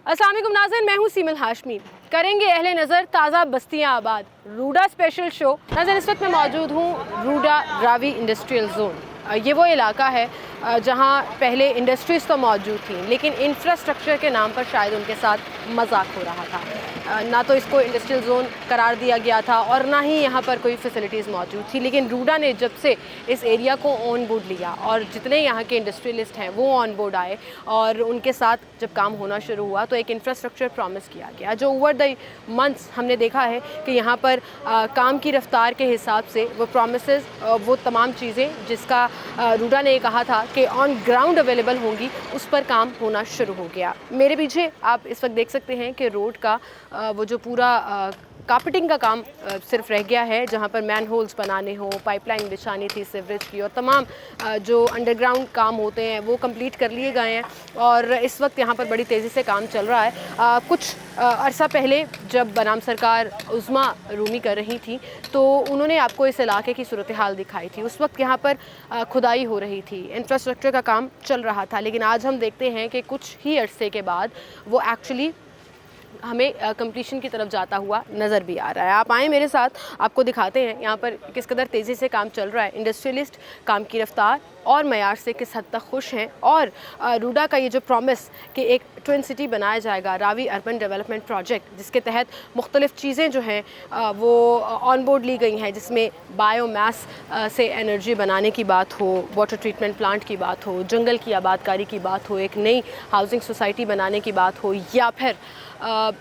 अस्सलाम वालेकुम नाज़रीन, मैं हूँ सीमल हाशमी। करेंगे अहले नज़र ताज़ा बस्तियाँ आबाद, रूडा स्पेशल शो। नाज़रीन, इस वक्त मैं मौजूद हूँ रूडा रावी इंडस्ट्रियल जोन। ये वो इलाका है जहाँ पहले इंडस्ट्रीज़ तो मौजूद थी, लेकिन इंफ्रास्ट्रक्चर के नाम पर शायद उनके साथ मजाक हो रहा था। ना तो इसको इंडस्ट्रियल जोन करार दिया गया था और ना ही यहाँ पर कोई फैसिलिटीज़ मौजूद थी। लेकिन रूडा ने जब से इस एरिया को ऑन बोर्ड लिया और जितने यहाँ के इंडस्ट्रियलिस्ट हैं वो ऑन बोर्ड आए और उनके साथ जब काम होना शुरू हुआ तो एक इंफ्रास्ट्रक्चर प्रॉमिस किया गया, जो ओवर द मंथ्स हमने देखा है कि यहाँ पर काम की रफ्तार के हिसाब से वो प्रॉमिसेस, वो तमाम चीज़ें जिसका रूडा ने कहा था कि ऑन ग्राउंड अवेलेबल होंगी, उस पर काम होना शुरू हो गया। मेरे पीछे आप इस वक्त देख सकते हैं कि रोड का वो जो पूरा कार्पेटिंग का काम सिर्फ रह गया है, जहाँ पर मैन होल्स बनाने हो, पाइपलाइन बिछानी थी सीवरेज की, और तमाम जो अंडरग्राउंड काम होते हैं वो कंप्लीट कर लिए गए हैं और इस वक्त यहाँ पर बड़ी तेज़ी से काम चल रहा है। कुछ अरसा पहले जब बनाम सरकार उज़्मा रूमी कर रही थी तो उन्होंने आपको इस इलाके की सूरत हाल दिखाई थी। उस वक्त यहाँ पर खुदाई हो रही थी, इंफ्रास्ट्रक्चर का काम चल रहा था, लेकिन आज हम देखते हैं कि कुछ ही अरसे के बाद वो एक्चुअली हमें कंप्लीशन की तरफ जाता हुआ नज़र भी आ रहा है। आप आएँ मेरे साथ, आपको दिखाते हैं यहाँ पर किस कदर तेज़ी से काम चल रहा है। इंडस्ट्रियलिस्ट काम की रफ्तार और मयार से किस हद तक खुश हैं, और रूडा का ये जो प्रॉमिस कि एक ट्विन सिटी बनाया जाएगा, रावी अर्बन डेवलपमेंट प्रोजेक्ट, जिसके तहत मुख्तलिफ़ चीज़ें जो हैं वो ऑन बोर्ड ली गई हैं, जिसमें बायोमास से एनर्जी बनाने की बात हो, वाटर ट्रीटमेंट प्लांट की बात हो, जंगल की आबादकारी की बात हो, एक नई हाउसिंग सोसाइटी बनाने की बात हो, या फिर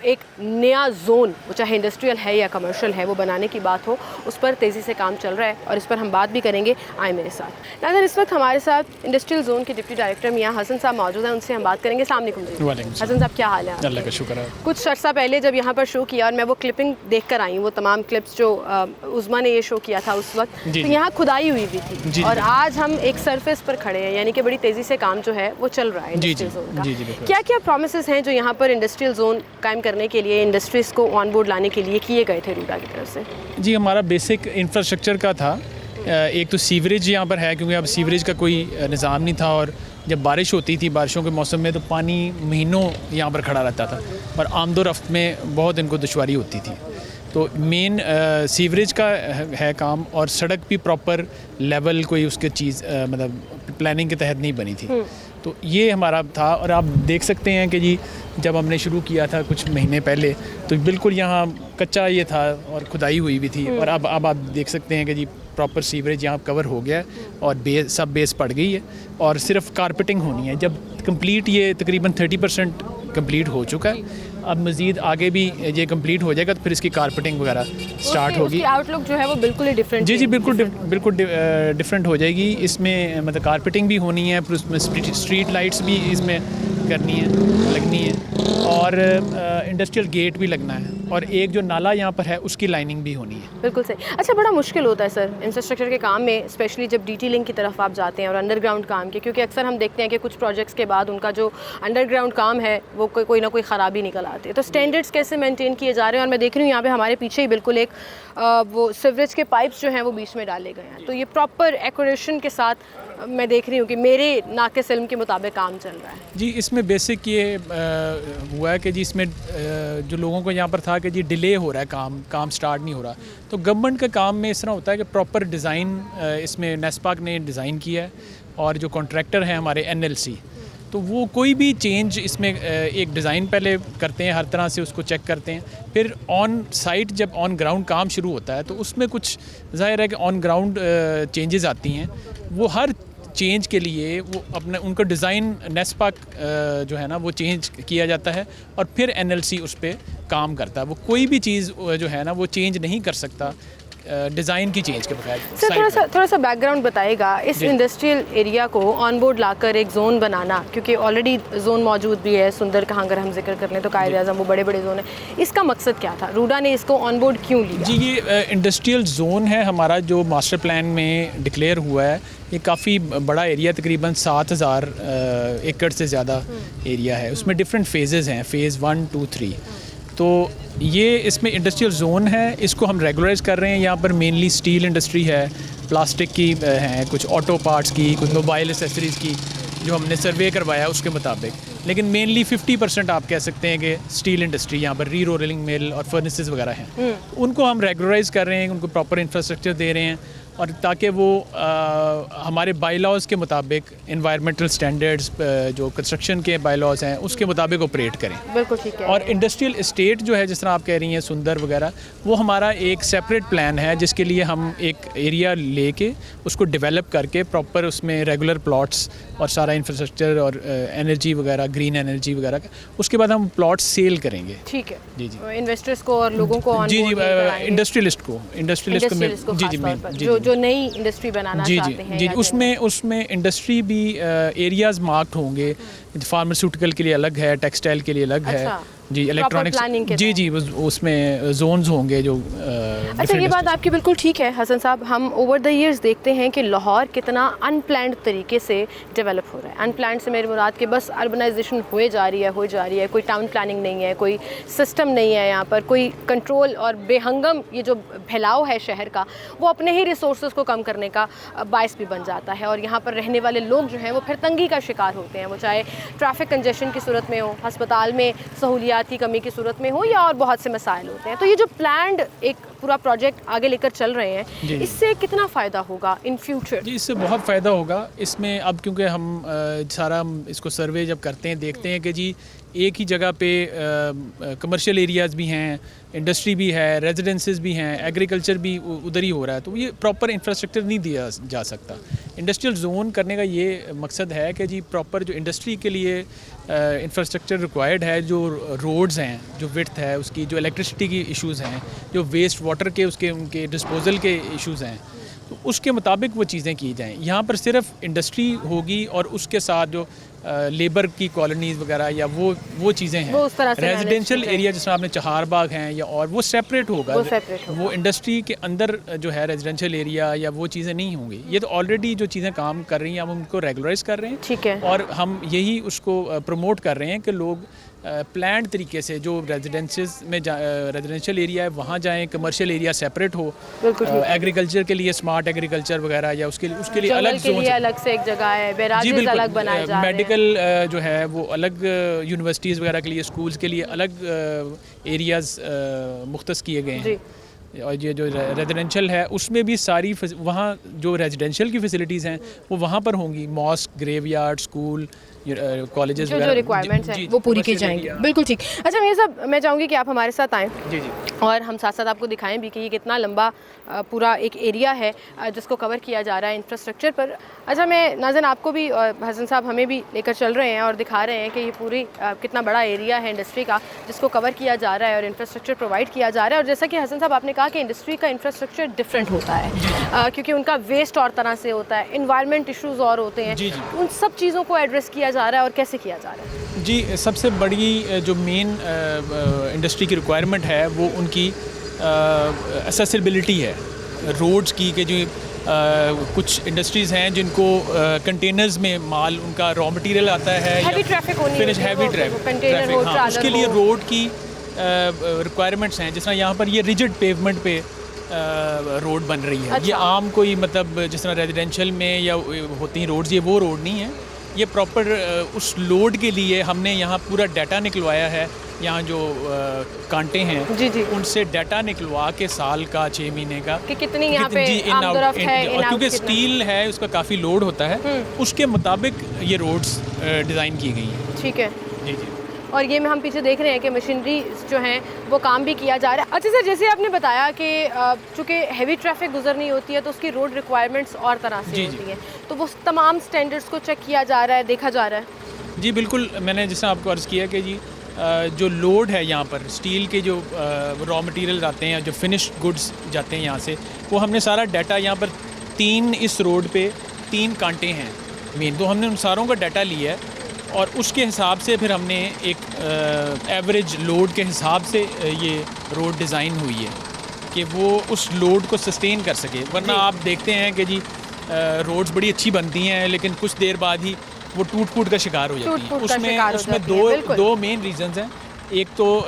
एक नया जोन, वो चाहे इंडस्ट्रियल है या कमर्शियल है, वो बनाने की बात हो, उस पर तेज़ी से काम चल रहा है और इस पर हम बात भी करेंगे। आए मेरे साथ। नाज़रीन, इस वक्त हमारे साथ इंडस्ट्रियल जोन के डिप्टी डायरेक्टर मियां हसन साहब मौजूद हैं, उनसे हम बात करेंगे। अस्सलाम वालेकुम हसन साहब, क्या हाल है? अल्लाह का शुक्र है। कुछ अर्सा पहले जब यहाँ पर शो किया और मैं वो क्लिपिंग देख कर आई, वो तमाम क्लिप्स जो उज़्मा ने ये शो किया था उस वक्त, तो यहाँ खुदाई हुई भी थी और आज हम एक सरफेस पर खड़े हैं, यानी कि बड़ी तेज़ी से काम जो है वो चल रहा है इंडस्ट्रियल जोन का। क्या क्या प्रोमिसेस हैं जो यहाँ पर इंडस्ट्रियल जोन कायम करने के लिए, इंडस्ट्रीज़ को ऑन बोर्ड लाने के लिए किए गए थे रूडा की तरफ से? जी, हमारा बेसिक इंफ्रास्ट्रक्चर का था। एक तो सीवरेज यहाँ पर है, क्योंकि अब सीवरेज का कोई निज़ाम नहीं था और जब बारिश होती थी, बारिशों के मौसम में, तो पानी महीनों यहाँ पर खड़ा रहता था और आमदो रफ्त में बहुत इनको दुश्वारी होती थी। तो मेन सीवरेज का है काम, और सड़क भी प्रॉपर लेवल कोई उसके चीज़ मतलब प्लानिंग के तहत नहीं बनी थी। तो ये हमारा था, और आप देख सकते हैं कि जी जब हमने शुरू किया था कुछ महीने पहले तो बिल्कुल यहाँ कच्चा ये था और खुदाई हुई भी थी, और अब आप देख सकते हैं कि जी प्रॉपर सीवरेज यहाँ कवर हो गया है और बेस पड़ गई है और सिर्फ कारपेटिंग होनी है। जब कंप्लीट ये तकरीबन 30% कंप्लीट हो चुका है, अब मज़ीद आगे भी ये कंप्लीट हो जाएगा तो फिर इसकी कारपेटिंग वगैरह स्टार्ट होगी। आउटलुक जो है वो बिल्कुल ही डिफरेंट। जी, बिल्कुल डिफरेंट हो जाएगी। इसमें मतलब कारपेटिंग भी होनी है, फिर उसमें स्ट्रीट लाइट्स भी इसमें लगनी है और इंडस्ट्रियल गेट भी लगना है, और एक जो नाला यहाँ पर है उसकी लाइनिंग भी होनी है। बिल्कुल सही। अच्छा, बड़ा मुश्किल होता है सर इंफ्रास्ट्रक्चर के काम में, स्पेशली जब डिटेलिंग की तरफ आप जाते हैं और अंडरग्राउंड काम के, क्योंकि अक्सर हम देखते हैं कि कुछ प्रोजेक्ट्स के बाद उनका जो अंडरग्राउंड काम है वो कोई ना कोई ख़राबी निकल आती है। तो स्टैंडर्ड्स कैसे मेंटेन किए जा रहे हैं? और मैं देख रही हूँ यहाँ पे हमारे पीछे ही बिल्कुल एक वो सीवरेज के पाइप्स जो हैं वो बीच में डाले गए हैं, तो ये प्रॉपर एक्यूरेशन के साथ मैं देख रही हूँ कि मेरे नाक़िस इल्म के मुताबिक काम चल रहा है। जी, इसमें बेसिक ये हुआ है कि जी इसमें जो लोगों को यहाँ पर था कि जी डिले हो रहा है, काम स्टार्ट नहीं हो रहा, तो गवर्नमेंट के काम में इस तरह होता है कि प्रॉपर डिज़ाइन इसमें नेस्पाक ने डिज़ाइन किया है, और जो कॉन्ट्रैक्टर हैं हमारे NLC, तो वो कोई भी चेंज इसमें एक डिज़ाइन पहले करते हैं, हर तरह से उसको चेक करते हैं, फिर ऑन साइट जब ऑन ग्राउंड काम शुरू होता है तो उसमें कुछ ज़ाहिर है कि ऑन ग्राउंड चेंजेस आती हैं। वो हर चेंज के लिए वो अपना उनका डिज़ाइन नेस्पाक जो है ना वो चेंज किया जाता है और फिर NLC उस पर काम करता है। वो कोई भी चीज़ जो है ना वो चेंज नहीं कर सकता डिज़ाइन की चेंज के बगैर। सर, थोड़ा सा बैकग्राउंड बताइएगा इस इंडस्ट्रियल एरिया को ऑन बोर्ड लाकर एक जोन बनाना, क्योंकि ऑलरेडी जोन मौजूद भी है सुंदर का, अगर हम जिक्र कर लें तो कायदे आज़म वो बड़े जोन है, इसका मकसद क्या था? रूडा ने इसको ऑन बोर्ड क्यों लिया? जी, ये इंडस्ट्रियल जोन है हमारा जो मास्टर प्लान में डिक्लेयर हुआ है। ये काफ़ी बड़ा एरिया, तकरीबन 7000 एकड़ से ज़्यादा एरिया है। उसमें डिफरेंट फेजेज़ हैं, फ़ेज़ 1, 2, 3। तो ये इसमें इंडस्ट्रियल जोन है, इसको हम रेगुलराइज कर रहे हैं। यहाँ पर मेनली स्टील इंडस्ट्री है, प्लास्टिक की है, कुछ ऑटो पार्ट्स की, कुछ मोबाइल एसेसरीज़ की, जो हमने सर्वे करवाया उसके मुताबिक। लेकिन मेनली 50% आप कह सकते हैं कि स्टील इंडस्ट्री यहाँ पर री रोलिंग मिल और फर्नेसेस वगैरह हैं, उनको हम रेगुलराइज कर रहे हैं, उनको प्रॉपर इंफ्रास्ट्रक्चर दे रहे हैं, और ताकि वो हमारे बाई लॉज के मुताबिक एनवायरमेंटल स्टैंडर्ड्स जो कंस्ट्रक्शन के बाई लॉज हैं उसके मुताबिक ऑपरेट करें। बिल्कुल ठीक है। और इंडस्ट्रियल इस्टेट जो है, जिस तरह आप कह रही हैं सुंदर वगैरह, वो हमारा एक सेपरेट प्लान है जिसके लिए हम एक एरिया लेके उसको डेवलप करके प्रॉपर उसमें रेगुलर प्लॉट्स और सारा इंफ्रास्ट्रक्चर और एनर्जी वगैरह, ग्रीन एनर्जी वगैरह का, उसके बाद हम प्लॉट सेल करेंगे। ठीक है जी जी, इन्वेस्टर्स को और लोगों को जी जी, इंडस्ट्रियलिस्ट को जी जी, जो नई इंडस्ट्री बनाना चाहते हैं जी, उसमें इंडस्ट्री भी एरियाज मार्क्ड होंगे, फार्मास्यूटिकल के लिए अलग है, टेक्सटाइल के लिए अलग है जी, इलेक्ट्रॉनिक्स जी जी, उसमें जोन्स होंगे जो अच्छा, ये बात आपकी बिल्कुल ठीक है हसन साहब। हम ओवर द ईयर्स देखते हैं कि लाहौर कितना अनप्लान्ड तरीके से डेवलप हो रहा है। अनप्लान्ड से मेरी मुराद के बस अर्बनाइजेशन हो जा रही है, कोई टाउन प्लानिंग नहीं है, कोई सिस्टम नहीं है यहाँ पर, कोई कंट्रोल, और बेहंगम ये जो फैलाव है शहर का, वो अपने ही रिसोर्सेज को कम करने का बायस भी बन जाता है। और यहाँ पर रहने वाले लोग जो हैं वो फिर तंगी का शिकार होते हैं, वो चाहे ट्रैफिक कंजेशन की सूरत में हो, अस्पताल में सहूलियात की कमी की सूरत में हो, या और बहुत से मसाइल होते हैं। तो ये जो प्लान्ड एक पूरा प्रोजेक्ट आगे लेकर चल रहे हैं, इससे कितना फ़ायदा होगा इन फ्यूचर? जी, इससे बहुत फ़ायदा होगा। इसमें अब क्योंकि हम सारा इसको सर्वे जब करते हैं, देखते हैं कि जी एक ही जगह पे कमर्शियल एरियाज़ भी हैं, इंडस्ट्री भी है, रेजिडेंसेस भी हैं, एग्रीकल्चर भी उधर ही हो रहा है, तो ये प्रॉपर इंफ्रास्ट्रक्चर नहीं दिया जा सकता। इंडस्ट्रियल जोन करने का ये मकसद है कि जी प्रॉपर जो इंडस्ट्री के लिए इंफ्रास्ट्रक्चर रिक्वायर्ड है, जो रोड्स हैं, जो विड्थ है उसकी, जो इलेक्ट्रिसिटी की इश्यूज़ हैं, जो वेस्ट वाटर के उनके डिस्पोजल के इश्यूज़ हैं, तो उसके मुताबिक वो चीज़ें की जाएँ। यहाँ पर सिर्फ इंडस्ट्री होगी और उसके साथ जो लेबर की कॉलोनीज़ वगैरह या वो चीज़ें हैं, रेजिडेंशियल एरिया जिसमें आपने चहार बाग हैं या और, वो सेपरेट होगा, वो इंडस्ट्री के अंदर जो है रेजिडेंशियल एरिया या वो चीज़ें नहीं होंगी। ये तो ऑलरेडी जो चीज़ें काम कर रही हैं, हम उनको रेगुलराइज कर रहे हैं, ठीक है, और हम यही उसको प्रमोट कर रहे हैं कि लोग प्लान्ड तरीके से जो रेजिडेंसेस में रेजिडेंशियल एरिया है वहाँ जाएं, कमर्शियल एरिया सेपरेट हो, एग्रीकल्चर के लिए स्मार्ट एग्रीकल्चर वगैरह या उसके लिए अलग जोन, अलग से एक जगह है, बैराजेस अलग बनाए जा रहे हैं, मेडिकल जो है वो अलग, यूनिवर्सिटीज़ वगैरह के लिए, स्कूल्स के लिए अलग एरियाज़ मुख्तस किए गए हैं। और ये जो रेजिडेंशियल है उसमें भी सारी वहाँ जो रेजिडेंशियल की फैसिलिटीज़ हैं वो वहाँ पर होंगी, मॉस्क, ग्रेवयार्ड, स्कूल, कॉलेजेस जो रिक्वायरमेंट्स हैं वो पूरी की जाएंगी। बिल्कुल ठीक। अच्छा, मैं चाहूँगी कि आप हमारे साथ आएँ जी जी, और हम साथ साथ आपको दिखाएं भी कि ये कितना लंबा पूरा एक एरिया है जिसको कवर किया जा रहा है इंफ्रास्ट्रक्चर पर। अच्छा, मैं नाज़रीन आपको भी और हसन साहब हमें भी लेकर चल रहे हैं और दिखा रहे हैं कि ये पूरी कितना बड़ा एरिया है इंडस्ट्री का जिसको कवर किया जा रहा है और इंफ्रास्ट्रक्चर प्रोवाइड किया जा रहा है। और जैसा कि हसन साहब आपने कहा कि इंडस्ट्री का इंफ्रास्ट्रक्चर डिफरेंट होता है क्योंकि उनका वेस्ट और तरह से होता है, इन्वायरमेंट इशूज़ और होते हैं, उन सब चीज़ों को एड्रेस किया जा रहा है और कैसे किया जा रहा है? जी, सबसे बड़ी जो मेन इंडस्ट्री की रिक्वायरमेंट है वो उनकी एक्सेसिबिलिटी है रोड्स की, कि जो कुछ इंडस्ट्रीज़ हैं जिनको कंटेनर्स में माल, उनका रॉ मटेरियल आता है, हैवी ट्रैफिक होनी फिनिश हैवी ट्रैफिक, हाँ, उसके लिए रोड की रिक्वायरमेंट्स हैं। जिस तरह यहाँ पर ये रिजिड पेवमेंट पे रोड बन रही है। अच्छा। ये आम कोई मतलब जिस तरह रेजिडेंशियल में या होती हैं रोड्स, ये वो रोड नहीं है, ये प्रॉपर उस लोड के लिए हमने यहाँ पूरा डाटा निकलवाया है। यहाँ जो कांटे हैं जी जी, उनसे डाटा निकलवा के साल का, 6 महीने का, कि कितनी यहाँ पे आमदरफ्त है, और क्योंकि स्टील है उसका काफ़ी लोड होता है, उसके मुताबिक ये रोड्स डिज़ाइन की गई हैं। ठीक है जी जी। और ये में हम पीछे देख रहे हैं कि मशीनरी जो हैं वो काम भी किया जा रहा है। अच्छा सर, जैसे आपने बताया कि चूँकि हैवी ट्रैफिक गुजरनी होती है तो उसकी रोड रिक्वायरमेंट्स और तरह से होती हैं, तो वो तमाम स्टैंडर्ड्स को चेक किया जा रहा है, देखा जा रहा है। जी बिल्कुल, मैंने जैसा आपको अर्ज़ किया कि जी जो लोड है यहाँ पर, स्टील के जो रॉ मटेरियल आते हैं, जो फिनिश्ड गुड्स जाते हैं यहाँ से, वो हमने सारा डाटा यहाँ पर 3 इस रोड पे 3 कांटे हैं मेन, तो हमने उन सारों का डाटा लिया है और उसके हिसाब से फिर हमने एक एवरेज लोड के हिसाब से ये रोड डिज़ाइन हुई है कि वो उस लोड को सस्टेन कर सके। वरना आप देखते हैं कि जी रोड्स बड़ी अच्छी बनती हैं लेकिन कुछ देर बाद ही वो टूट फूट का शिकार हो जाती है। उसमें दो मेन रीजंस हैं। एक तो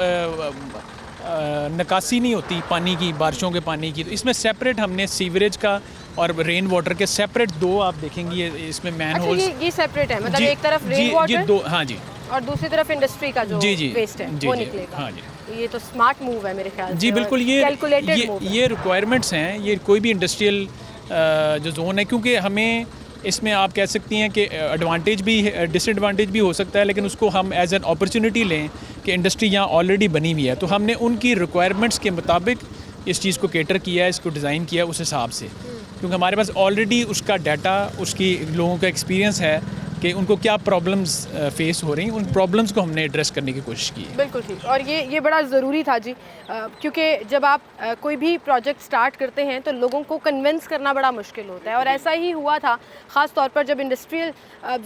निकासी नहीं होती पानी की, बारिशों के पानी की, तो इसमें सेपरेट हमने सीवरेज का और रेन वाटर के सेपरेट 2 आप देखेंगे इसमें मैन होल्स। ये सेपरेट है, मतलब एक तरफ रेन वाटर, दो, हाँ जी, और दूसरी तरफ इंडस्ट्री का जो जी वेस्ट है जी वो जी, निकलेगा। हाँ जी। ये तो स्मार्ट मूव है मेरे ख्याल से। जी बिल्कुल, कैलकुलेटेड मूव है। ये रिक्वायरमेंट्स हैं, ये कोई भी इंडस्ट्रियल जो जोन है, क्योंकि हमें इसमें आप कह सकती हैं कि एडवांटेज भी डिसएडवांटेज भी हो सकता है, लेकिन उसको हम एज एन अपॉर्चुनिटी लें कि इंडस्ट्री यहाँ ऑलरेडी बनी हुई है, तो हमने उनकी रिक्वायरमेंट्स के मुताबिक इस चीज़ को केटर किया है, इसको डिज़ाइन किया है उस हिसाब से, क्योंकि हमारे पास ऑलरेडी उसका डाटा, उसकी लोगों का एक्सपीरियंस है कि उनको क्या प्रॉब्लम्स फेस हो रही हैं, उन प्रॉब्लम्स को हमने एड्रेस करने की कोशिश की है। बिल्कुल ठीक। और ये बड़ा ज़रूरी था जी, क्योंकि जब आप कोई भी प्रोजेक्ट स्टार्ट करते हैं तो लोगों को कन्विंस करना बड़ा मुश्किल होता है, और ऐसा ही हुआ था। ख़ास तौर पर जब इंडस्ट्रियल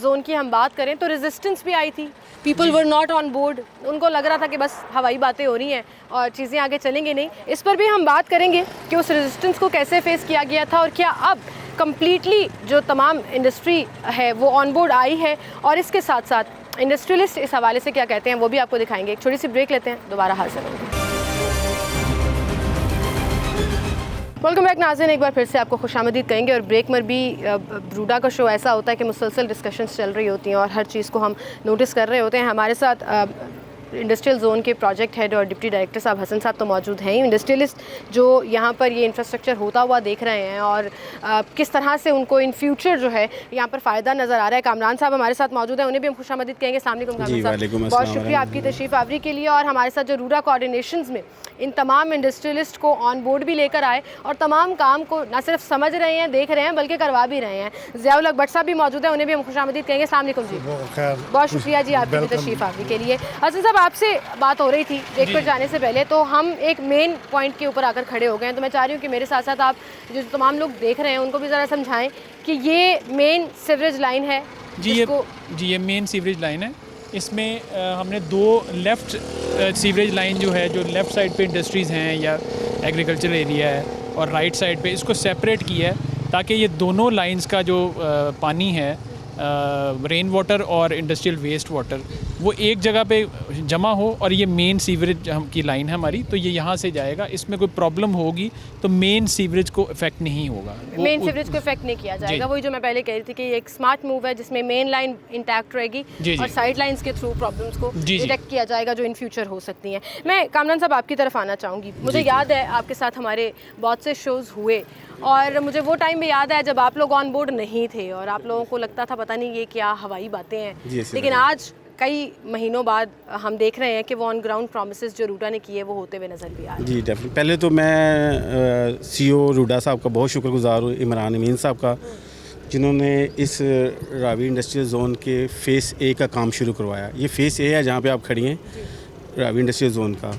जोन की हम बात करें तो रेजिस्टेंस भी आई थी, people were not on board, उनको लग रहा था कि बस हवाई बातें हो रही हैं और चीज़ें आगे चलेंगी नहीं। इस पर भी हम बात करेंगे कि उस रेजिस्टेंस को कैसे फेस किया गया था, और क्या अब कम्प्लीटली जो तमाम इंडस्ट्री है वो ऑन बोर्ड आई है, और इसके साथ साथ इंडस्ट्रियलिस्ट इस हवाले से क्या कहते हैं वो भी आपको दिखाएंगे। एक छोटी सी ब्रेक लेते हैं, दोबारा हाजिर होंगे। वेलकम बैक नाज़रीन, एक बार फिर से आपको खुशामदीद कहेंगे। और ब्रेक में भी रूडा का शो ऐसा होता है कि मुसलसल डिस्कशंस चल रही होती हैं और हर चीज़ को हम नोटिस कर रहे होते हैं। हमारे साथ इंडस्ट्रियल जोन के प्रोजेक्ट हेड और डिप्टी डायरेक्टर साहब हसन साहब तो मौजूद हैं ही, इंडस्ट्रियलिस्ट जो यहाँ पर ये इंफ्रास्ट्रक्चर होता हुआ देख रहे हैं और किस तरह से उनको इन फ्यूचर जो है यहाँ पर फ़ायदा नज़र आ रहा है। कामरान साहब हमारे साथ मौजूद हैं, उन्हें भी हम खुशामदीद कहेंगे। अस्सलाम वालेकुम कामरान साहब, बहुत शुक्रिया आपकी तशरीफ़ आवरी के लिए। और हमारे साथ जो रूडा कोऑर्डिनेशंस में इन तमाम इंडस्ट्रियलिस्ट को ऑन बोर्ड भी लेकर आए और तमाम काम को न सिर्फ समझ रहे हैं, देख रहे हैं, बल्कि करवा भी रहे हैं, ज़ियाउल हक भट्ट साहब भी मौजूद हैं, उन्हें भी हम खुशामदीद कहेंगे। अस्सलाम वालेकुम जी, बहुत शुक्रिया जी आपकी तशरीफ़ आवरी के लिए। हसन साहब, आपसे बात हो रही थी ब्रेक पर जाने से पहले, तो हम एक मेन पॉइंट के ऊपर आकर खड़े हो गए हैं, तो मैं चाह रही हूँ कि मेरे साथ साथ आप जो तमाम लोग देख रहे हैं उनको भी ज़रा समझाएं कि ये मेन सीवरेज लाइन है। जी ये मेन सीवरेज लाइन है। इसमें हमने दो लेफ़्ट सीवरेज लाइन जो है, जो लेफ़्ट साइड पे इंडस्ट्रीज़ हैं या एग्रीकल्चर एरिया है, और राइट साइड पे इसको सेपरेट किया है ताकि ये दोनों लाइंस का जो पानी है, रेन वाटर और इंडस्ट्रियल वेस्ट वाटर, वो एक जगह पे जमा हो। और ये मेन सीवरेज की लाइन है हमारी, तो ये यहाँ से जाएगा। इसमें कोई प्रॉब्लम होगी तो मेन सीवरेज को इफेक्ट नहीं होगा, मेन सीवरेज को इफेक्ट नहीं किया जाएगा। वही जो मैं पहले कह रही थी कि ये एक स्मार्ट मूव है जिसमें मेन लाइन इंटैक्ट रहेगी और साइड लाइंस के थ्रू प्रॉब्लम्स को डिटेक्ट किया जाएगा जो इन फ्यूचर हो सकती हैं। मैं कामरान साहब आपकी तरफ आना चाहूँगी। मुझे याद है आपके साथ हमारे बहुत से शोज़ हुए, और मुझे वो टाइम भी याद है जब आप लोग ऑन बोर्ड नहीं थे और आप लोगों को लगता था पता नहीं ये क्या हवाई बातें हैं, लेकिन आज कई महीनों बाद हम देख रहे हैं कि वो ऑन ग्राउंड प्रॉमिसेस जो रूडा ने किए वो होते हुए नज़र भी आ रहे हैं। जी डेफिनेटली। पहले तो मैं सीईओ रूडा साहब का बहुत शुक्रगुजार हूँ, इमरान अमीन साहब का, जिन्होंने इस रावी इंडस्ट्रियल जोन के फ़ेज़ ए का काम शुरू करवाया। ये फ़ेज़ ए है जहाँ पे आप खड़ी हैं, रावी इंडस्ट्रियल जोन का,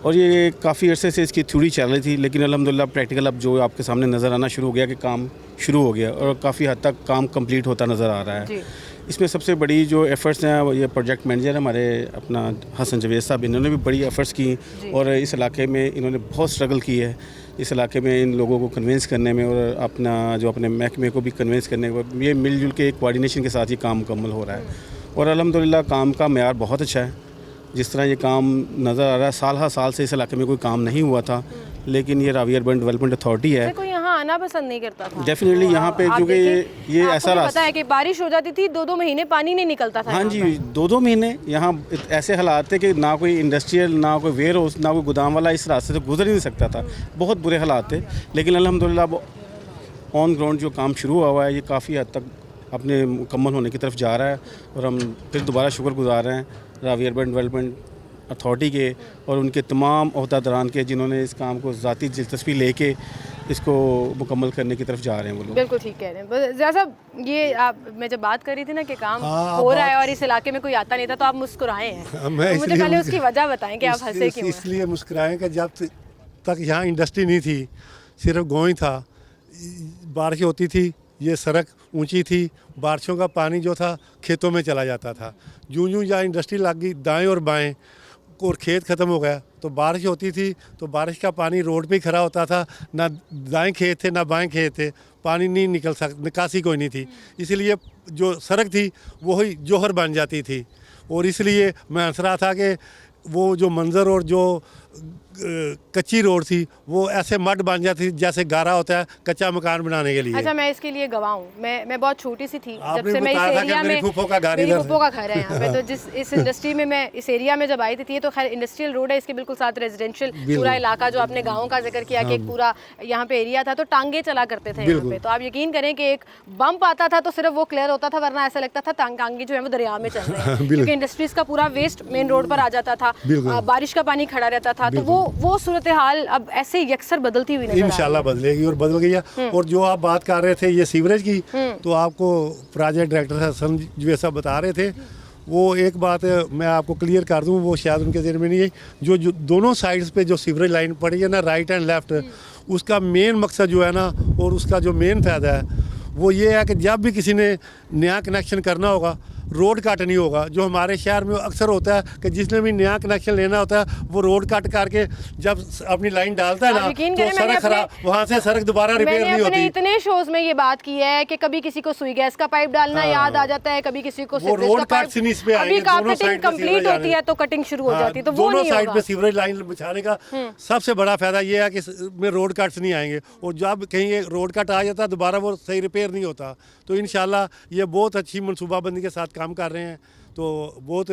और ये काफ़ी अरसे से इसकी थ्योरी चल रही थी, लेकिन अल्हम्दुलिल्लाह प्रैक्टिकल अब जो आपके सामने नज़र आना शुरू हो गया कि काम शुरू हो गया और काफ़ी हद तक काम कंप्लीट होता नज़र आ रहा है। इसमें सबसे बड़ी जो एफ़र्ट्स हैं वो ये प्रोजेक्ट मैनेजर हमारे अपना हसन जवेद साहब, इन्होंने भी बड़ी एफ़र्ट्स की और इस इलाके में इन्होंने बहुत स्ट्रगल की है, इस इलाके में इन लोगों को कन्विंस करने में और अपने महकमे को भी कन्विंस करने में। ये मिलजुल के एक कोऑर्डिनेशन के साथ ये काम मुकम्मल हो रहा है और अल्हम्दुलिल्लाह काम का मेयार बहुत अच्छा है। जिस तरह ये काम नज़र आ रहा है, साल से इस इलाके में कोई काम नहीं हुआ था, लेकिन ये रावी अर्बन डेवलपमेंट अथॉरिटी है, कोई यहाँ आना पसंद नहीं करता था। डेफिनेटली यहाँ पे क्योंकि ये ऐसा रास्ता है कि बारिश हो जाती थी, 2-2 महीने पानी नहीं निकलता था। हाँ जी, 2-2 महीने यहाँ ऐसे हालात थे कि ना कोई इंडस्ट्रियल, ना कोई वेयर हाउस, ना कोई गोदाम वाला इस रास्ते से गुजर ही नहीं सकता था। बहुत बुरे हालात थे, लेकिन अल्हम्दुलिल्लाह ऑन ग्राउंड जो काम शुरू हुआ है ये काफ़ी हद तक अपने मुकम्मल होने की तरफ जा रहा है और हम फिर दोबारा शुक्रगुजार हैं रावी अर्बन डेवलपमेंट अथॉरिटी के और उनके तमाम ओहदेदारान के, जिन्होंने इस काम को ज़ाती दिलचस्पी लेके इसको मुकम्मल करने की तरफ जा रहे हैं वो लोग। बिल्कुल ठीक कह रहे हैं ज़िया साहब। ये मैं जब बात कर रही थी ना कि काम हो रहा है और इस इलाके में कोई आता नहीं था, तो आप मुस्कुराए हैं। तो मुझे पहले उसकी वजह बताएं कि आप हंसे क्यों? इसलिए मुस्कुराएं कि जब तक यहाँ इंडस्ट्री नहीं थी, सिर्फ गाँव ही था, बारिश होती थी, ये सड़क ऊंची थी, बारिशों का पानी जो था खेतों में चला जाता था। यूं जहाँ इंडस्ट्री लग गई दाएं और बाएं और खेत ख़त्म हो गया, तो बारिश होती थी तो बारिश का पानी रोड पे ही खड़ा होता था, ना दाएं खेत थे ना बाएं खेत थे, पानी नहीं निकल निकासी कोई नहीं थी। इसलिए जो सड़क थी वो ही जोहर बन जाती थी और इसलिए मैं हंस रहा था कि वो जो मंज़र और जो कच्ची रोड थी वो ऐसे मड बन जाती जैसे गारा होता है कच्चा मकान बनाने के लिए। अच्छा, मैं इसके लिए गवाह हूँ। मैं बहुत छोटी सी थी जब आपने से मैं इस बताया था कि एरिया मेरी में, फूफो का घर मेरी इधर फूफो का घर है यहाँ पे, तो जिस इस इंडस्ट्री में मैं इस एरिया में जब आई थी, ये तो खैर इंडस्ट्रियल रोड है, इसके बिल्कुल साथ रेजिडेंशियल पूरा इलाका, जो आपने गाँव का जिक्र किया कि एक पूरा यहाँ पे एरिया था, तो टांगे चला करते थे यहाँ पे। तो आप यकीन करें कि एक बम्प आता था तो सिर्फ वो क्लियर होता था, वरना ऐसा लगता था टांगे जो है वो दरिया में चल रहे हैं, क्योंकि इंडस्ट्रीज का पूरा वेस्ट मेन रोड पर आ जाता था, बारिश का पानी खड़ा रहता था। तो वो सूरत हाल अब ऐसे यकसर बदलती हुई नजर इंशाल्लाह बदलेगी और बदल गई है। और जो आप बात कर रहे थे ये सीवरेज की, तो आपको प्रोजेक्ट डायरेक्टर हसन जो सब बता रहे थे, वो एक बात मैं आपको क्लियर कर दूं, वो शायद उनके ज़हन में नहीं है। जो दोनों साइड्स पे जो सीवरेज लाइन पड़ी है ना, राइट एंड लेफ्ट, उसका मेन मकसद जो है ना, और उसका जो मेन फ़ायदा है वो ये है कि जब भी किसी ने नया कनेक्शन करना होगा, रोड कट नहीं होगा। जो हमारे शहर में अक्सर होता है कि जिसने भी नया कनेक्शन लेना होता है वो रोड कट करके जब अपनी लाइन डालता है ना, तो सड़क खराब, वहाँ से सड़क दोबारा रिपेयर नहीं होती। इतने शोज में ये बात की है कि कभी किसी को सुई गैस का पाइप डालना याद आ जाता है, कभी किसी को रोड कट पे अभी कटिंग कंप्लीट होती है तो कटिंग शुरू हो जाती है, तो वो दोनों साइड पे सीवरेज लाइन बिछाने का सबसे बड़ा फायदा ये है कि में रोड कट्स नहीं आएंगे, और जब कहीं रोड कट आ जाता है दोबारा वो सही रिपेयर नहीं होता। तो इंशाल्लाह ये बहुत अच्छी मनसूबाबंदी के साथ काम कर रहे हैं, तो बहुत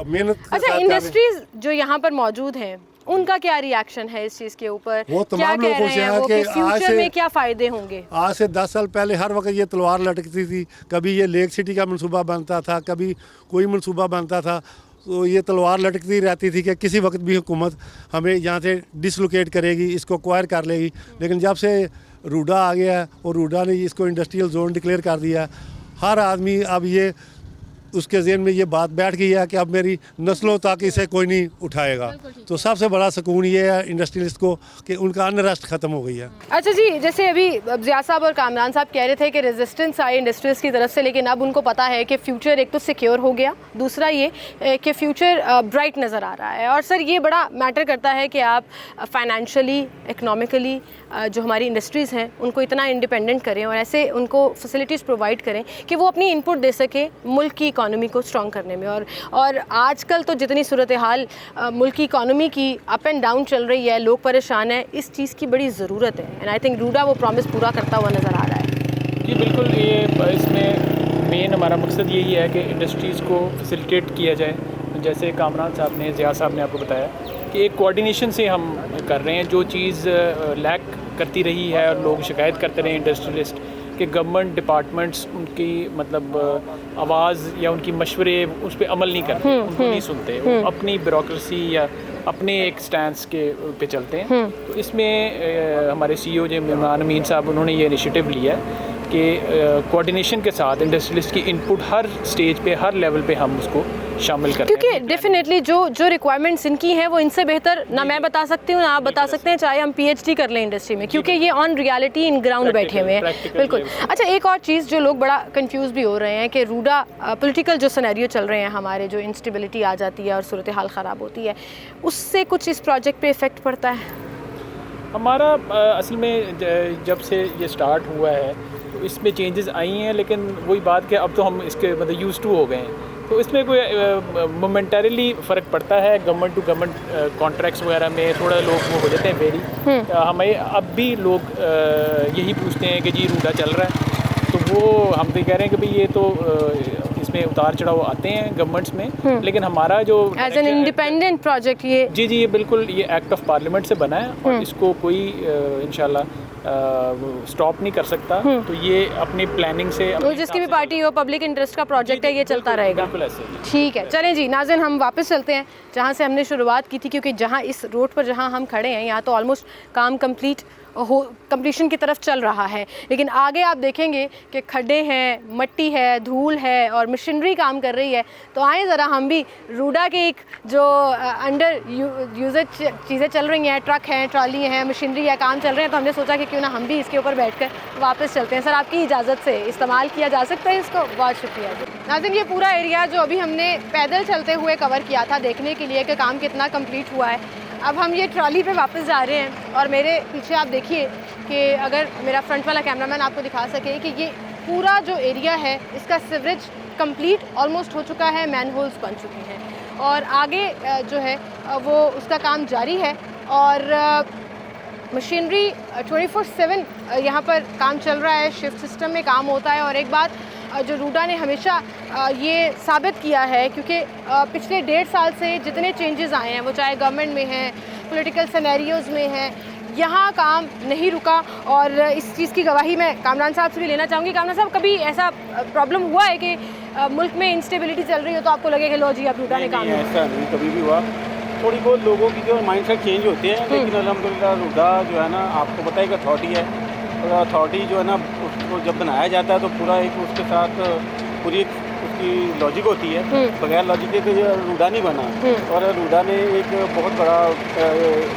मेहनत। अच्छा, इंडस्ट्रीज जो यहाँ पर मौजूद हैं उनका क्या रिएक्शन है इस चीज़ के ऊपर? वो तमाम लोगों से है कि फ्यूचर में क्या फ़ायदे होंगे? आज से 10 साल पहले हर वक्त ये तलवार लटकती थी, कभी ये लेक सिटी का मनसूबा बनता था, कभी कोई मनसूबा बनता था, तो ये तलवार लटकती रहती थी कि किसी वक्त भी हुकूमत हमें यहाँ से डिसलोकेट करेगी, इसको एक्वायर कर लेगी। लेकिन जब से रूडा आ गया है और रूडा ने इसको इंडस्ट्रियल जोन डिक्लेयर कर दिया है, हर आदमी अब ये उसके ज़हन में ये बात बैठ गई है कि अब मेरी नस्लों तक इसे कोई नहीं उठाएगा। तो सबसे बड़ा सुकून ये है इंडस्ट्रियलिस्ट को कि उनका अनरेस्ट ख़त्म हो गई है। अच्छा जी, जैसे अभी ज़िया साहब और कामरान साहब कह रहे थे कि रेजिस्टेंस आई इंडस्ट्रीज की तरफ से, लेकिन अब उनको पता है कि फ्यूचर एक तो सिक्योर हो गया, दूसरा ये कि फ्यूचर ब्राइट नज़र आ रहा है। और सर ये बड़ा मैटर करता है कि आप फाइनेंशियली, इकनॉमिकली जो हमारी इंडस्ट्रीज़ हैं उनको इतना इंडिपेंडेंट करें और ऐसे उनको फैसिलिटीज़ प्रोवाइड करें कि वो अपनी इनपुट दे सके मुल्क की इकॉनमी को स्ट्रॉन्ग करने में। और आजकल तो जितनी सूरत हाल मुल्क की इकॉनमी की अप एंड डाउन चल रही है, लोग परेशान हैं, इस चीज़ की बड़ी ज़रूरत है। एंड आई थिंक रूडा वो प्रॉमिस पूरा करता हुआ नज़र आ रहा है। जी बिल्कुल, ये इसमें मेन हमारा मकसद यही है कि इंडस्ट्रीज़ को फैसिलिटेट किया जाए। जैसे कामरान साहब ने, ज़िया साहब ने आपको बताया कि एक कोऑर्डिनेशन से हम कर रहे हैं। जो चीज़ लैक करती रही है और लोग शिकायत करते रहे इंडस्ट्रियलिस्ट कि गवर्नमेंट डिपार्टमेंट्स उनकी मतलब आवाज़ या उनकी मशवरे उस पर अमल नहीं करते, उनको नहीं सुनते, वो अपनी ब्यूरोक्रेसी या अपने एक स्टैंड के पे चलते हैं। तो इसमें हमारे CEO जो इमरान अमीन साहब, उन्होंने ये इनिशिएटिव लिया है कि कोऑर्डिनेशन के साथ इंडस्ट्रियलिस्ट की इनपुट हर स्टेज पे, हर लेवल पे हम उसको शामिल करते हैं। क्योंकि डेफिनेटली जो रिक्वायरमेंट्स इनकी हैं वो इनसे बेहतर ना मैं बता सकती हूँ ना आप बता सकते हैं, चाहे हम PhD कर लें इंडस्ट्री में, क्योंकि ये ऑन रियलिटी इन ग्राउंड बैठे हुए हैं। बिल्कुल। अच्छा, एक और चीज़ जो लोग बड़ा कंफ्यूज भी हो रहे हैं कि रूडा पॉलिटिकल जो सिनेरियो चल रहे हैं हमारे, जो इंस्टेबिलिटी आ जाती है और सूरत हाल ख़राब होती है, उससे कुछ इस प्रोजेक्ट पे इफ़ेक्ट पड़ता है? हमारा असल में जब से ये स्टार्ट हुआ है तो इसमें चेंजेस आई हैं, लेकिन वही बात कि अब तो हम इसके मतलब यूज़ टू हो गए हैं। तो इसमें कोई मोमेंटरीली फ़र्क पड़ता है, गवर्नमेंट टू गवर्नमेंट कॉन्ट्रैक्ट्स वगैरह में थोड़ा लोग वो हो जाते हैं वेरी। हमें अब भी लोग यही पूछते हैं कि जी रूडा चल रहा है, तो वो हम तो कह रहे हैं कि भाई ये तो इसमें उतार चढ़ाव आते हैं गवर्नमेंट्स में, लेकिन हमारा जो एज एन इंडिपेंडेंट प्रोजेक्ट ये जी ये बिल्कुल ये एक्ट ऑफ पार्लियामेंट से बना है और इसको कोई इंशाल्लाह स्टॉप नहीं कर सकता। तो ये अपनी प्लानिंग से तो जिसकी भी पार्टी हो, पब्लिक इंटरेस्ट का प्रोजेक्ट है, ये चलता रहेगा। बिल्कुल ऐसे ही। ठीक है, चलें जी नाज़रीन, हम वापस चलते हैं जहाँ से हमने शुरुआत की थी, क्योंकि जहाँ इस रोड पर जहाँ हम खड़े हैं यहाँ तो ऑलमोस्ट काम कंप्लीशन की तरफ चल रहा है, लेकिन आगे आप देखेंगे कि खड्डे हैं, मट्टी है, धूल है और मशीनरी काम कर रही है। तो आए ज़रा हम भी रूडा के एक जो अंडर यूजेज चीज़ें चल रही हैं, ट्रक हैं, ट्रॉली हैं, मशीनरी है, काम चल रहे हैं, तो हमने सोचा कि क्यों ना हम भी इसके ऊपर बैठकर वापस चलते हैं। सर, आपकी इजाज़त से इस्तेमाल किया जा सकता है इसको? बहुत शुक्रिया जी। नाज़रीन, ये पूरा एरिया जो अभी हमने पैदल चलते हुए कवर किया था देखने के लिए कि काम कितना कंप्लीट हुआ है, अब हम ये ट्रॉली पे वापस जा रहे हैं। और मेरे पीछे आप देखिए कि अगर मेरा फ्रंट वाला कैमरामैन आपको दिखा सके कि ये पूरा जो एरिया है इसका सीवरेज कंप्लीट ऑलमोस्ट हो चुका है, मैनहोल्स बन चुके हैं और आगे जो है वो उसका काम जारी है और मशीनरी 24/7 यहाँ पर काम चल रहा है, शिफ्ट सिस्टम में काम होता है। और एक बात जो रूडा ने हमेशा ये साबित किया है, क्योंकि पिछले 1.5 साल से जितने चेंजेस आए हैं, वो चाहे गवर्नमेंट में हैं, पॉलिटिकल सिनेरियोज़ में हैं, यहाँ काम नहीं रुका। और इस चीज़ की गवाही मैं कामरान साहब से भी लेना चाहूँगी। कामरान साहब, कभी ऐसा प्रॉब्लम हुआ है कि मुल्क में इंस्टेबिलिटी चल रही हो तो आपको लगे कि लो जी अब रूडा ने काम ऐसा नहीं कभी भी हुआ। थोड़ी बहुत लोगों की जो माइंड सेट चेंज होते हैं, लेकिन अल्हम्दुलिल्लाह रूडा जो है ना, आपको पता है कि अथॉरिटी है, और अथॉरिटी जो है ना उसको जब बनाया जाता है तो पूरा एक उसके साथ पूरी उसकी लॉजिक होती है। बगैर लॉजिक के तो ये रूडा नहीं बना। और रूडा ने एक बहुत बड़ा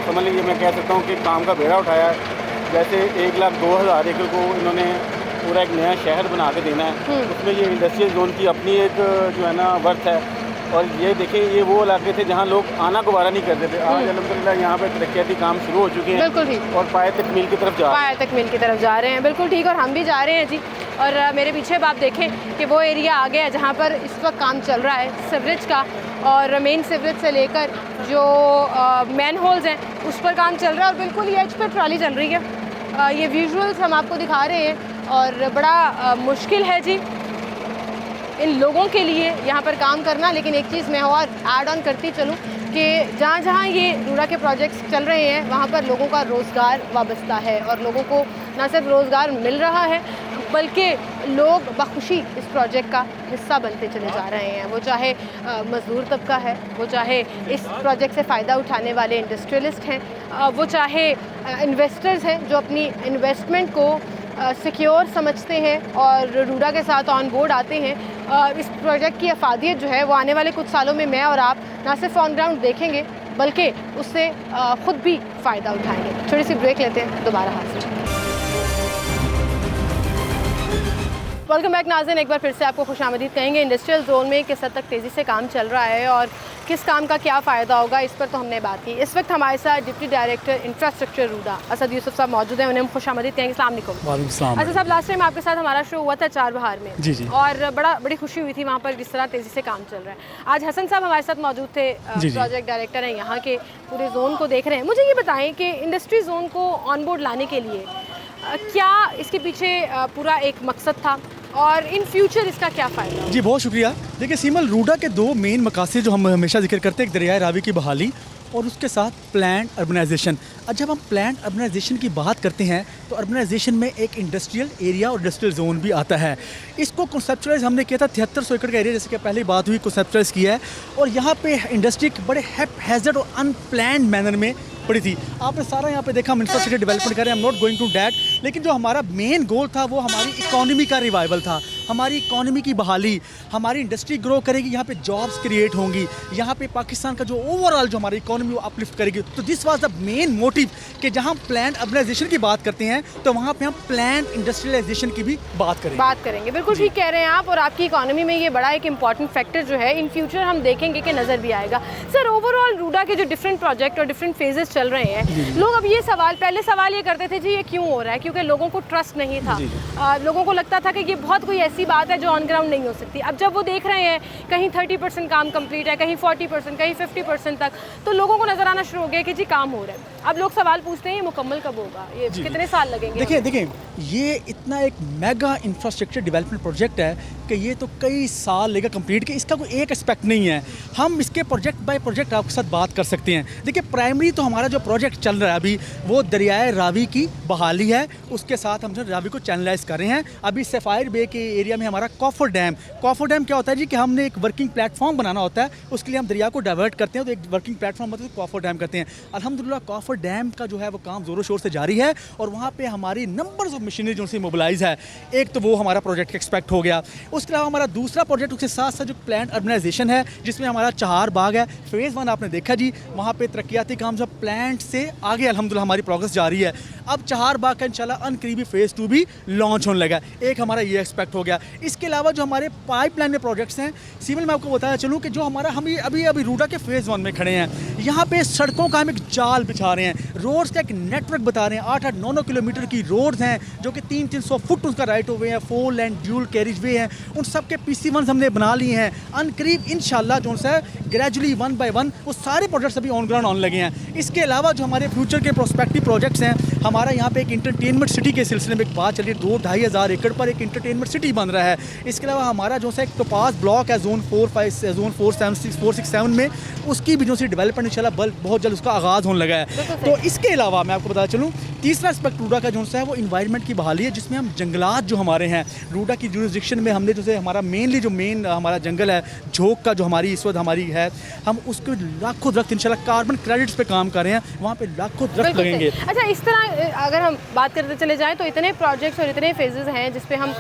समझ लीजिए, मैं कह सकता हूँ कि काम का बेड़ा उठाया है। जैसे 1,02,000 एकड़ को इन्होंने पूरा एक नया शहर बना के देना है। उसमें ये इंडस्ट्रियल जोन की अपनी एक जो है ना वर्थ है। और ये देखिए, ये वो इलाके थे जहाँ लोग आना दोबारा नहीं करते थे। आज अल्हम्दुलिल्लाह यहाँ पे तरक्याती काम शुरू हो चुके हैं। बिल्कुल ठीक। और पाए तकमील की तरफ जा रहे हैं। बिल्कुल ठीक। और हम भी जा रहे हैं जी। और मेरे पीछे आप देखें कि वो एरिया आ गया है जहाँ पर इस वक्त काम चल रहा है सीवरेज का, और मेन सीवरेज से लेकर जो मैन होल्स हैं उस पर काम चल रहा है। और बिल्कुल ये एज पर ट्रॉली चल रही है। ये विजुअल्स हम आपको दिखा रहे हैं। और बड़ा मुश्किल है जी इन लोगों के लिए यहाँ पर काम करना। लेकिन एक चीज़ मैं और ऐड ऑन करती चलूँ कि जहाँ जहाँ ये रूडा के प्रोजेक्ट्स चल रहे हैं वहाँ पर लोगों का रोज़गार वाबस्ता है, और लोगों को न सिर्फ रोज़गार मिल रहा है बल्कि लोग बखुशी इस प्रोजेक्ट का हिस्सा बनते चले जा रहे हैं। वो चाहे मज़दूर तबका है, वो चाहे इस प्रोजेक्ट से फ़ायदा उठाने वाले इंडस्ट्रियलिस्ट हैं, वो चाहे इन्वेस्टर्स हैं जो अपनी इन्वेस्टमेंट को सिक्योर समझते हैं और रूडा के साथ ऑन बोर्ड आते हैं। इस प्रोजेक्ट की अफादियत जो है वो आने वाले कुछ सालों में मैं और आप ना सिर्फ ऑन ग्राउंड देखेंगे बल्कि उससे ख़ुद भी फ़ायदा उठाएंगे। थोड़ी सी ब्रेक लेते हैं, दोबारा हाजिर। वेलकम बैक नाज़रीन, एक बार फिर से आपको खुशामदीद कहेंगे। इंडस्ट्रियल जोन में किस हद तक तेज़ी से काम चल रहा है और किस काम का क्या फ़ायदा होगा, इस पर तो हमने बात की। इस वक्त हमारे साथ deputy director infrastructure RUDA Asad Yusuf साहब मौजूद हैं, उन्हें हम खुशामदीद कहेंगे। अस्सलाम वालेकुम। असद साहब, लास्ट टाइम आपके साथ हमारा शो हुआ था चारबहार में। जी जी। और बड़ी खुशी हुई थी वहाँ पर जिस तरह तेज़ी से काम चल रहा है। आज हसन साहब हमारे साथ मौजूद थे, प्रोजेक्ट डायरेक्टर हैं यहाँ के, पूरे जोन को देख रहे हैं। मुझे ये बताएं कि इंडस्ट्री जोन को ऑन बोर्ड लाने के लिए क्या इसके पीछे पूरा एक मकसद था और इन फ्यूचर इसका क्या फ़ायदा? जी बहुत शुक्रिया। देखिए सीमल, रूडा के 2 मेन मकासद जो हम हमेशा जिक्र करते हैं, एक दरियाए रावी की बहाली और उसके साथ प्लान अर्बनाइजेशन। अब जब हम प्लान अर्बनाइजेशन की बात करते हैं तो अर्बनाइजेशन में एक इंडस्ट्रियल एरिया और इंडस्ट्रियल जोन भी आता है। इसको कंसेप्चुलाइज हमने किया था 7300 एकड़ का एरिया, जैसे कि पहले बात हुई, कंसेप्चुलाइज किया है। और यहाँ पे इंडस्ट्री बड़े हैज़र्ड और अनप्लान्ड मैनर में पड़ी थी। आपने सारा यहाँ पे देखा, हम इंफ्रास्ट्रक्चर डेवलपमेंट कर रहे हैं, I am not going to that. लेकिन जो हमारा मेन गोल था वो हमारी इकॉनमी का रिवाइवल था, हमारी इकॉनमी की बहाली, हमारी इंडस्ट्री ग्रो करेगी, यहाँ पे जॉब्स क्रिएट होंगी, यहाँ पे पाकिस्तान का जो ओवरऑल जो हमारी इकॉनमी वो अपलिफ्ट करेगी। तो this was the main motive कि जहाँ प्लान अर्बनाइजेशन की बात करते हैं तो वहाँ पे हम प्लान इंडस्ट्रियलाइजेशन की भी बात करेंगे। बिल्कुल ठीक कह रहे हैं आप। और आपकी इकॉनमी में ये बड़ा एक इंपॉर्टेंट फैक्टर जो है इन फ्यूचर हम देखेंगे कि नज़र भी आएगा। सर, ओवरऑल रूडा के जो डिफरेंट प्रोजेक्ट और डिफरेंट फेजेस चल रहे हैं, लोग अब ये पहले सवाल ये करते थे जी ये क्यों हो रहा है, क्योंकि लोगों को ट्रस्ट नहीं था। लोगों को लगता था कि ये बहुत कोई ऐसी बात है जो ऑन ग्राउंड नहीं हो सकती। अब जब वो देख रहे हैं कहीं 30% काम कंप्लीट है, कहीं 40%, कहीं 50% तक, तो लोगों को नजर आना शुरू हो गया कि जी काम हो रहा है। अब लोग सवाल पूछते हैं ये मुकम्मल कब होगा, ये कितने साल लगेंगे? देखिए ये इतना एक मेगा इंफ्रास्ट्रक्चर डेवलपमेंट प्रोजेक्ट है कि ये तो कई साल लेगा कंप्लीट के, इसका कोई एक एस्पेक्ट नहीं है। हम इसके प्रोजेक्ट बाय प्रोजेक्ट आपके साथ बात कर सकते हैं। देखिए प्राइमरी तो हमारा जो प्रोजेक्ट चल रहा है अभी वो दरियाए रावी की बहाली है, उसके साथ हम रावी को चैनलाइज कर रहे हैं। अभी सफ़ायर बे के एरिया में हमारा कॉफर डैम क्या होता है जी कि हमने एक वर्किंग प्लेटफॉर्म बनाना होता है, उसके लिए हम दरिया को डाइवर्ट करते हैं, तो एक वर्किंग प्लेटफॉर्म मतलब कॉफर डैम करते हैं। अल्हम्दुलिल्लाह कॉफर डैम का जो है वो काम ज़ोरों शोर से जारी है और वहाँ पे हमारी नंबर्स ऑफ मशीनरी जो से मोबिलाइज है। एक तो वो हमारा प्रोजेक्ट एक्सपेक्ट हो गया। उसके अलावा हमारा दूसरा प्रोजेक्ट उसके साथ साथ जो प्लान अर्बनाइजेशन है जिसमें हमारा चहार बाग है, फेज़ 1 आपने देखा जी, वहाँ पे तरक्याती काम जो प्लांट से आगे अल्हम्दुलिल्लाह हमारी प्रोग्रेस जारी है। अब चहार बाग का इंशाल्लाह अनकरीबी फेज़ 2 भी लॉन्च होने लगा। एक हमारा ये एक्सपेक्ट हो गया। इसके अलावा जो हमारे पाइपलाइन में प्रोजेक्ट्स हैं, सिविल मैं आपको बताया चलूँ कि जो हमारा हम अभी रूडा के फेज़ 1 में खड़े हैं, यहाँ पे सड़कों का हम एक जाल बिछा रहे हैं, रोड्स का एक नेटवर्क बता रहे हैं। 8-8, 9-9 किलोमीटर की रोड्स हैं जो कि 300-300 फुट उसका राइट ऑफ वे है, 4 लेन ड्यूल कैरिज वे हैं, उन सब के PC1 हमने बना लिए हैं। अनकरीब इंशाल्लाह जो है ग्रेजुअली 1 by 1 वो सारे प्रोजेक्ट्स अभी ऑन ग्राउंड ऑन लगे हैं। इसके अलावा जो हमारे फ्यूचर के प्रोस्पेक्टिव प्रोजेक्ट्स हैं, हमारा यहाँ पे एक इंटरटेनमेंट सिटी के सिलसिले में एक बात चल रही है, 2-2.5 हज़ार एकड़ पर एक इंटरटेनमेंट सिटी बन रहा है। इसके अलावा हमारा जो है एक टोपाज ब्लॉक है जोन 467 में, उसकी भी जो सी डेवलपमेंट इंशाल्लाह बहुत जल्द उसका आगाज़ होने लगा है। तो इसके अलावा मैं आपको बता चलूँ, तीसरा एस्पेक्ट रूडा का जो है वो इन्वायरमेंट की बहाली है, जिसमें हम जंगलात जो हमारे हैं रूडा की जुरिस्डिक्शन में हमने जैसे हमारा मेन हमारा जंगल है झोंक का जो हमारी इस वक्त हमारी है, हम उसको लाखों दरख्त इंशाल्लाह कार्बन क्रेडिट्स पे काम कर रहे हैं, वहाँ पे लाखों दरख्त लगेंगे। अच्छा, इस तरह अगर हम बात करते चले जाएं तो इतने प्रोजेक्ट्स और इतने फेजेस हैं जिस पे हम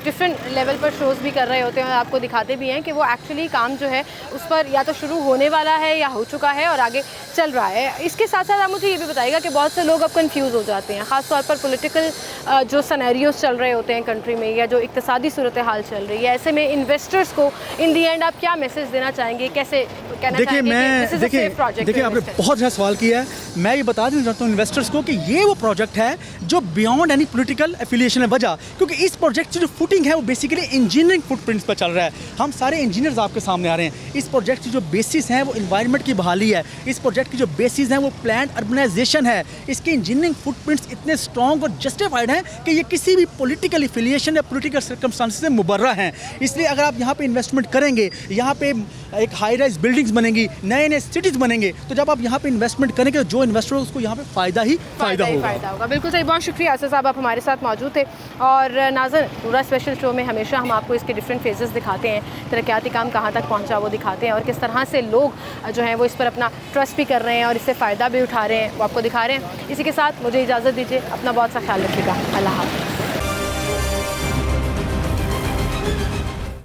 डिफरेंट लेवल पर शोज़ भी कर रहे होते हैं और आपको दिखाते भी हैं कि वो एक्चुअली काम जो है उस पर या तो शुरू होने वाला है या हो चुका है और आगे चल रहा है। इसके साथ साथ आप मुझे ये भी बताइएगा कि बहुत से लोग अब कन्फ्यूज़ हो जाते हैं, ख़ासतौर पर पॉलिटिकल जो सनेरियोज चल रहे होते हैं कंट्री में या जो इक्तिसादी सूरत हाल चल रही है, ऐसे में इन्वेस्टर्स को इन दी एंड आप क्या मैसेज देना चाहेंगे, कैसे कहना चाहेंगे? देखिए आपने बहुत अच्छा सवाल किया है। मैं ये बता देना चाहता हूँ इन्वेस्टर्स को कि ये वो प्रोजेक्ट है जो बियॉन्ड एनी पॉलिटिकल एफिलिएशन है। वजह क्योंकि इस प्रोजेक्ट की जो फुटिंग है वो बेसिकली इंजीनियरिंग फुटप्रिंट्स पर चल रहा है। हम सारे इंजीनियर्स आपके सामने आ रहे हैं। इस प्रोजेक्ट की जो बेसिस है वो इन्वायरमेंट की बहाली है। इस प्रोजेक्ट की जो बेसिस है वो प्लान अर्बनाइजेशन है। इसके इंजीनियरिंग फुटप्रिंट्स इतने स्ट्रॉन्ग और जस्टिफाइड हैं कि ये किसी भी पॉलिटिकल एफिलिएशन या पॉलिटिकल सर्कमस्टांसेस से मुबर्रा हैं। इसलिए अगर आप यहाँ पे इन्वेस्टमेंट करेंगे, यहाँ पे एक हाई राइज बिल्डिंग्स बनेंगी, नए नए सिटीज़ बनेंगे, तो जब आप यहाँ पे इन्वेस्टमेंट करेंगे जो इन्वेस्टर हो उसको यहाँ पे फ़ायदा होगा। बिल्कुल सही, बहुत शुक्रिया आसिफ साहब, आप हमारे साथ मौजूद थे। और नाज़रीन, रूडा स्पेशल शो में हमेशा हम आपको इसके डिफरेंट फेजेस दिखाते हैं, तरक्याती काम कहाँ तक पहुँचा वो दिखाते हैं और किस तरह से लोग जो हैं वो इस पर अपना ट्रस्ट भी कर रहे हैं और इससे फ़ायदा भी उठा रहे हैं, वो आपको दिखा रहे हैं। इसी के साथ मुझे इजाज़त दीजिए, अपना बहुत सा ख्याल रखिएगा। अल्लाह हाफ़िज़।